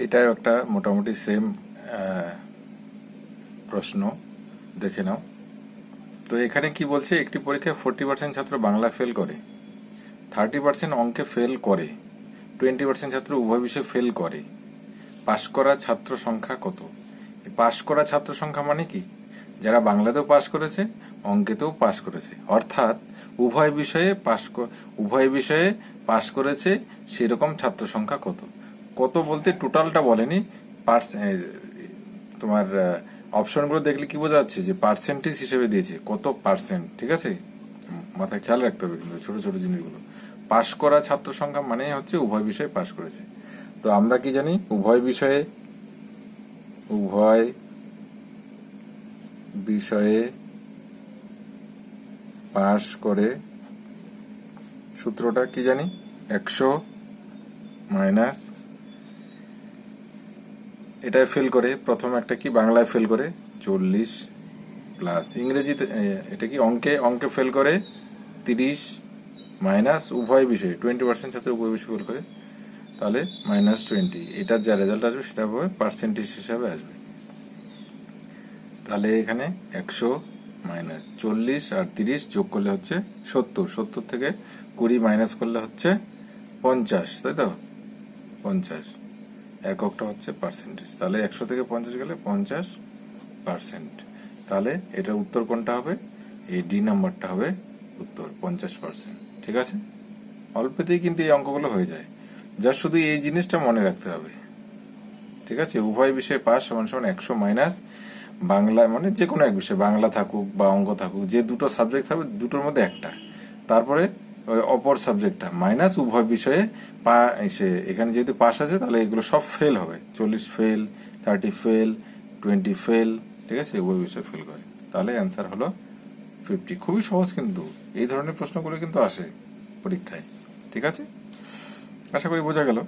এটাও একটা মোটামুটি সেম প্রশ্ন, দেখে নাও। তো এখানে কি বলছে, একটি পরীক্ষায় 40% ছাত্র বাংলা ফেল করে, 30% অঙ্কে ফেল করে, 20% ছাত্র উভয় বিষয়ে ফেল করে, পাশ করা ছাত্র সংখ্যা কত? পাশ করা ছাত্র সংখ্যা মানে কি, যারা বাংলাতেও পাশ করেছে, অঙ্কেতেও পাশ করেছে, অর্থাৎ উভয় বিষয়ে পাশ করেছে সেরকম ছাত্র সংখ্যা কত। কত বলতে টোটালটা বলেনি, তোমার অপশনগুলো দেখলে কি বোঝা যাচ্ছে যে পার্সেন্টেজ হিসেবে দিয়েছে, কত পার্সেন্ট। ঠিক আছে, মাথায় খেয়াল রাখতে হবে কিন্তু ছোট ছোট জিনিসগুলো। পাশ করা ছাত্র সংখ্যা মানে হচ্ছে উভয় বিষয়ে পাশ করেছে। তো আমরা কি জানি, উভয় বিষয়ে পাশ করে সূত্রটা কি জানি, 100 মাইনাস এটায় ফেল করে, প্রথম একটা কি বাংলায় ফেল করে 40 প্লাস ইংরেজিতে এটা কি অঙ্কে ফেল করে 30 মাইনাস উভয় বিষয়ে 20% ছাত্র উভয় বিষয়ে ফেল করে, তাহলে -20। এটার যা রেজাল্ট আসবে সেটা হবে পার্সেন্টেজ হিসাবে আসবে। তাহলে এখানে 100 মাইনাস 40 আর 30 যোগ করলে হচ্ছে 70, 70 থেকে 20 মাইনাস করলে হচ্ছে 50, তাই তো 50, এককটা হচ্ছে পার্সেন্টেজ। তাহলে 100 থেকে 50 গেলে 50%। তাহলে এটার উত্তর কোনটা হবে, এই ডি নাম্বারটা হবে উত্তর 50%। ঠিক আছে, অল্পতেই কিন্তু এই অঙ্কগুলো হয়ে যায়, যা শুধু এই জিনিসটা মনে রাখতে হবে। ঠিক আছে, উভয় বিষয়ে পাস সমান সমান 100 মাইনাস বাংলা, মানে যে কোনো এক বিষয়, বাংলা থাকুক বা অঙ্ক থাকুক, যে দুটো সাবজেক্ট থাকবে দুটোর মধ্যে একটা, তারপরে ওই অপর সাবজেক্টটা মাইনাস উভয় বিষয়ে এখানে যেহেতু পাস আছে তাহলে এগুলো সব ফেল হবে, 40 ফেল, 30 ফেল, 20 ফেল। ঠিক আছে, উভয় বিষয়ে ফেল করে, তাহলে অ্যান্সার হলো 50। খুবই সহজ, কিন্তু এই ধরনের প্রশ্নগুলো কিন্তু আসে পরীক্ষায়। ঠিক আছে, আশা করি বোঝা গেল।